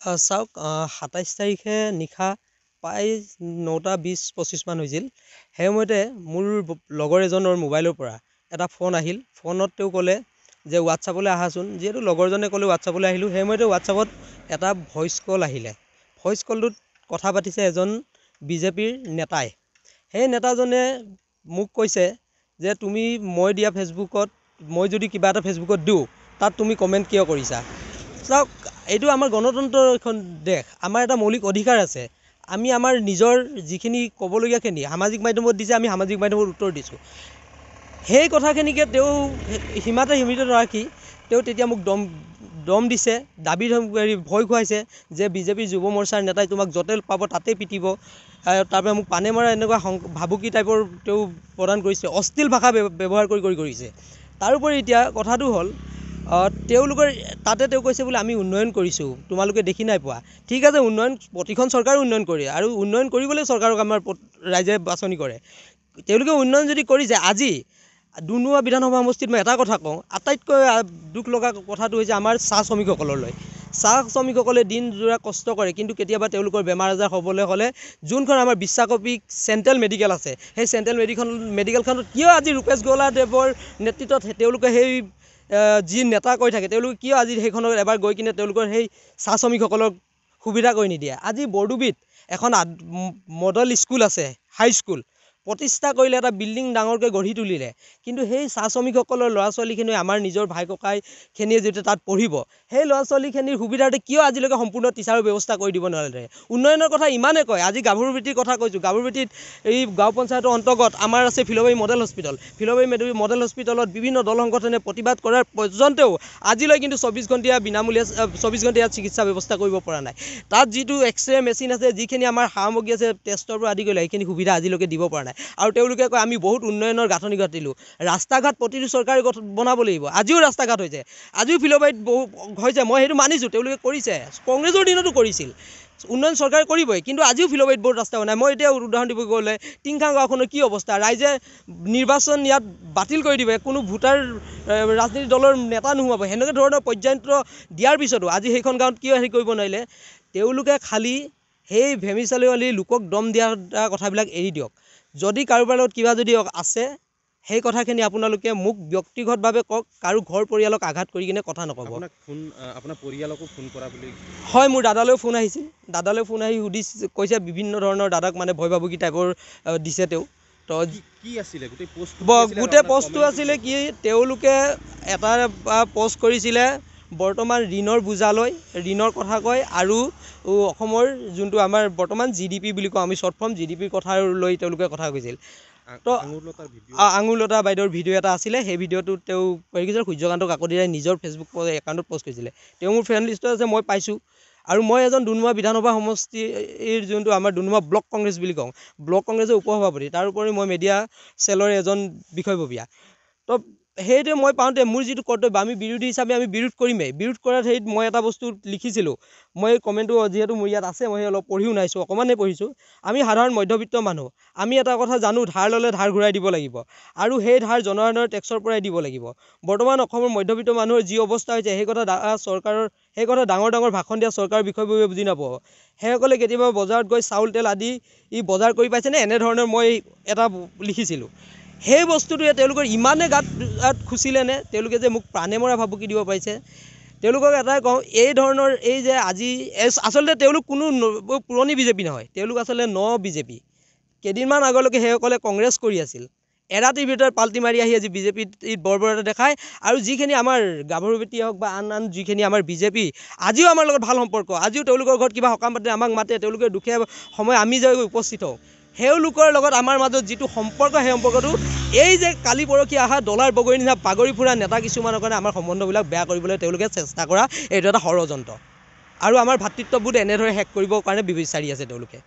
চাওক ২৭ তাৰিখে নিশা প্ৰায় ৯:২০-২৫ মান হৈছিল। সেই সময়তে মোৰ লগৰ এজনৰ মোবাইলৰ পৰা এটা ফোন আহিল। ফোনত তেওঁ ক'লে যে হোৱাটছআপলৈ আহাচোন। যিহেতু লগৰজনে ক'লে হোৱাটছআপলৈ আহিলোঁ। সেই সময়তে হোৱাটছআপত এটা ভইচ কল আহিলে। ভইচ কলটোত কথা পাতিছে এজন বিজেপিৰ নেতাই। সেই নেতাজনে মোক কৈছে যে মই দিয়া ফেচবুকত মই যদি কিবা এটা ফেচবুকত দিওঁ তাত তুমি কমেণ্ট কিয় কৰিছা। চাওক, এইটো আমাৰ গণতন্ত্ৰৰ এখন দেশ। আমাৰ এটা মৌলিক অধিকাৰ আছে। আমি আমাৰ নিজৰ যিখিনি ক'বলগীয়াখিনি সামাজিক মাধ্যমত দিছে, আমি সামাজিক মাধ্যমত উত্তৰ দিছোঁ। সেই কথাখিনিকে তেওঁ সীমাতে সীমিত নাৰাখি তেওঁ তেতিয়া মোক দম দিছে, ভয় খুৱাইছে যে বিজেপিৰ যুৱ মৰ্চাৰ নেতাই তোমাক য'তে পাব তাতে পিটিব। তাৰপৰা মোক পানে মৰা এনেকুৱা ভাবুকি টাইপৰ তেওঁ প্ৰদান কৰিছে, অশ্লীল ভাষা ব্যৱহাৰ কৰিছে। তাৰোপৰি এতিয়া কথাটো হ'ল তেওঁলোকৰ তাতে তেওঁ কৈছে বোলে আমি উন্নয়ন কৰিছোঁ, তোমালোকে দেখি নাই পোৱা। ঠিক আছে, উন্নয়ন প্ৰতিখন চৰকাৰে উন্নয়ন কৰে আৰু উন্নয়ন কৰিবলৈ চৰকাৰক আমাৰ ৰাইজে বাছনি কৰে। তেওঁলোকে উন্নয়ন যদি কৰিছে, আজি ডুমডুমা বিধানসভা সমষ্টিত মই এটা কথা কওঁ, আটাইতকৈ দুখ লগা কথাটো হৈছে আমাৰ চাহ শ্ৰমিকসকললৈ। চাহ শ্ৰমিকসকলে দিনজোৰা কষ্ট কৰে, কিন্তু কেতিয়াবা তেওঁলোকৰ বেমাৰ আজাৰ হ'বলৈ হ'লে যোনখন আমাৰ বিশ্বাসী চেণ্ট্ৰেল মেডিকেল আছে, সেই চেণ্ট্ৰেল মেডিকেলখনত কিয় আজি ৰূপেশ গৌলাদেৱৰ নেতৃত্বত তেওঁলোকে সেই যি নেতা কৈ থাকে, তেওঁলোকে কিয় আজি সেইখনত এবাৰ গৈ কিনে তেওঁলোকৰ সেই চাহ শ্ৰমিকসকলক সুবিধা কৰি নিদিয়ে। আজি বৰডুবিত এখন মডেল স্কুল আছে, হাইস্কুল প্ৰতিষ্ঠা কৰিলে, এটা বিল্ডিং ডাঙৰকৈ গঢ়ি তুলিলে, কিন্তু সেই চাহ শ্ৰমিকসকলৰ ল'ৰা ছোৱালীখিনি আমাৰ নিজৰ ভাই ককাইখিনিয়ে যেতিয়া তাত পঢ়িব, সেই ল'ৰা ছোৱালীখিনিৰ সুবিধাৰ্থে কিয় আজিলৈকে সম্পূৰ্ণ টিচাৰৰ ব্যৱস্থা কৰি দিব নোৱাৰে। উন্নয়নৰ কথা ইমানে কয়। আজি গাভৰুবেটীৰ কথা কৈছোঁ। গাভৰুবেটীত এই গাঁও পঞ্চায়তৰ অন্তৰ্গত আমাৰ আছে Philobari model hospital. Philobari model হস্পিটেলত বিভিন্ন দল সংগঠনে প্ৰতিবাদ কৰাৰ পৰ্যন্তেও আজিলৈ কিন্তু 24 ঘণ্টীয়া চিকিৎসা ব্যৱস্থা কৰিব পৰা নাই। তাত যিটো এক্সৰে মেচিন আছে, যিখিনি আমাৰ সামগ্ৰী আছে টেষ্টৰ পৰা আদি কৰি সেইখিনি সুবিধা আজিলৈকে দিব পৰা নাই। আৰু তেওঁলোকে কয় আমি বহুত উন্নয়নৰ গাঁথনি ঘটিলোঁ। ৰাস্তা ঘাট প্ৰতিটো চৰকাৰে বনাব লাগিব। আজিও ৰাস্তা ঘাট হৈছে, আজিও ফিলবাৰীত বহু হৈছে, মই সেইটো মানিছোঁ, তেওঁলোকে কৰিছে, কংগ্ৰেছৰ দিনতো কৰিছিল। উন্নয়ন চৰকাৰে কৰিবই, কিন্তু আজিও ফিলবাৰীত বহুত ৰাস্তা বনায়। মই এতিয়া উদাহৰণ দিব গ'লে টিংখাং গাঁওখনৰ কি অৱস্থা, ৰাইজে নিৰ্বাচন ইয়াত বাতিল কৰি দিব, কোনো ভোটাৰ ৰাজনীতি দলৰ নেতা নোহোৱাব। সেনেকুৱা ধৰণৰ পৰ্যায়ন্ত দিয়াৰ পিছতো আজি সেইখন গাঁৱত কিয় হেৰি কৰিব নোৱাৰিলে। তেওঁলোকে খালী সেই ভেমিচালি লোকক দম দিয়া কথাবিলাক এৰি দিয়ক। যদি কাৰোবাৰ লগত কিবা যদি আছে, সেই কথাখিনি আপোনালোকে মোক ব্যক্তিগতভাৱে কওক, কাৰো ঘৰ পৰিয়ালক আঘাত কৰি কিনে কথা নক'ব। আপোনাৰ পৰিয়ালকো ফোন কৰা বুলি? হয়, মোৰ দাদালৈ ফোন আহিছিল। দাদালৈ ফোন আহি কৈছে বিভিন্ন ধৰণৰ দাদাক মানে ভয় ভাবুকি টাইপৰ দিছে তেওঁ। তো কি আছিলে গোটেই পষ্টটো আছিলে কি, তেওঁলোকে এটা পষ্ট কৰিছিলে বৰ্তমান ঋণৰ বোজালৈ, ঋণৰ কথা কয়, আৰু অসমৰ যোনটো আমাৰ বৰ্তমান GDP বুলি কওঁ আমি, শ্বৰ্ট ফৰ্ম GDPৰ কথা লৈ তেওঁলোকে কথা কৈছিল। তো আঙুৰলতা বাইদেউৰ ভিডিঅ' এটা আছিলে, সেই ভিডিঅ'টোত তেওঁ কৰিছিল সূৰ্যকান্ত কাকতিয়ে নিজৰ ফেচবুক একাউণ্টত পষ্ট কৰিছিলে। তেওঁ মোৰ ফ্ৰেণ্ড লিষ্টত আছে, মই পাইছোঁ। আৰু মই এজন ডুমডুমা বিধানসভা সমষ্টিৰ যোনটো আমাৰ ডুমডুমা ব্লক কংগ্ৰেছ বুলি কওঁ, ব্লক কংগ্ৰেছৰ উপসভাপতি, তাৰোপৰি মই মিডিয়া চেলৰ এজন বিষয়ববীয়া। তো সেইটোৱে মই পাওঁতে মোৰ যিটো কৰ্তব্য, আমি বিৰোধী হিচাপে আমি বিৰোধ কৰিমেই। বিৰোধ কৰাৰ হেৰিত মই এটা বস্তু লিখিছিলোঁ, মই কমেণ্টটো যিহেতু মোৰ ইয়াত আছে, মই অলপ পঢ়িও নাইছোঁ, অকণমানেই পঢ়িছোঁ। আমি সাধাৰণ মধ্যবিত্ত মানুহ, আমি এটা কথা জানো, ধাৰ ল'লে ধাৰ ঘূৰাই দিব লাগিব, আৰু সেই ধাৰ জনসাধাৰণৰ টেক্সৰ পৰাই দিব লাগিব। বৰ্তমান অসমৰ মধ্যবিত্ত মানুহৰ যি অৱস্থা হৈছে, সেই কথা ডাঙৰ ডাঙৰ ভাষণ দিয়া চৰকাৰৰ বিষয়ববীয়াই বুজি নাপাব। সেইসকলে কেতিয়াবা বজাৰত গৈ চাউল তেল আদি বজাৰ কৰি পাইছেনে, এনেধৰণৰ মই এটা লিখিছিলোঁ। সেই বস্তুটোৱে তেওঁলোকৰ ইমানে গাত খুচিলেনে, তেওঁলোকে যে মোক প্ৰাণে মৰা ভাবুকি দিব পাৰিছে। তেওঁলোকক এটাই কওঁ, এই ধৰণৰ এই যে আজি আচলতে তেওঁলোক কোনো পুৰণি বিজেপি নহয়, তেওঁলোক আচলতে বিজেপি। কেইদিনমান আগলৈকে সেইসকলে কংগ্ৰেছ কৰি আছিল, এৰাতিৰ ভিতৰত পাল্টি মাৰি আহি আজি বিজেপিত বৰ্বৰতা দেখায়। আৰু যিখিনি আমাৰ গাভৰুবেটী হওক বা আন যিখিনি আমাৰ বিজেপি, আজিও আমাৰ লগত ভাল সম্পৰ্ক, আজিও তেওঁলোকৰ ঘৰত কিবা সকাম পাতে আমাক মাতে, তেওঁলোকে দুখীয়া সময় আমি যে উপস্থিত হওঁ, তেওঁলোকৰ লগত আমাৰ মাজত যিটো সম্পৰ্ক, সেই সম্পৰ্কটো এই যে কালি পৰহি অহা ডলাৰ বগৰীৰ নিচিনা বাগৰি ফুৰা নেতা কিছুমানৰ কাৰণে আমাৰ সম্বন্ধবিলাক বেয়া কৰিবলৈ তেওঁলোকে চেষ্টা কৰা, এইটো এটা ষড়যন্ত্ৰ। আৰু আমাৰ ভাতৃত্ববোধ এনেদৰে শেষ কৰিবৰ কাৰণে বিচাৰি আছে তেওঁলোকে।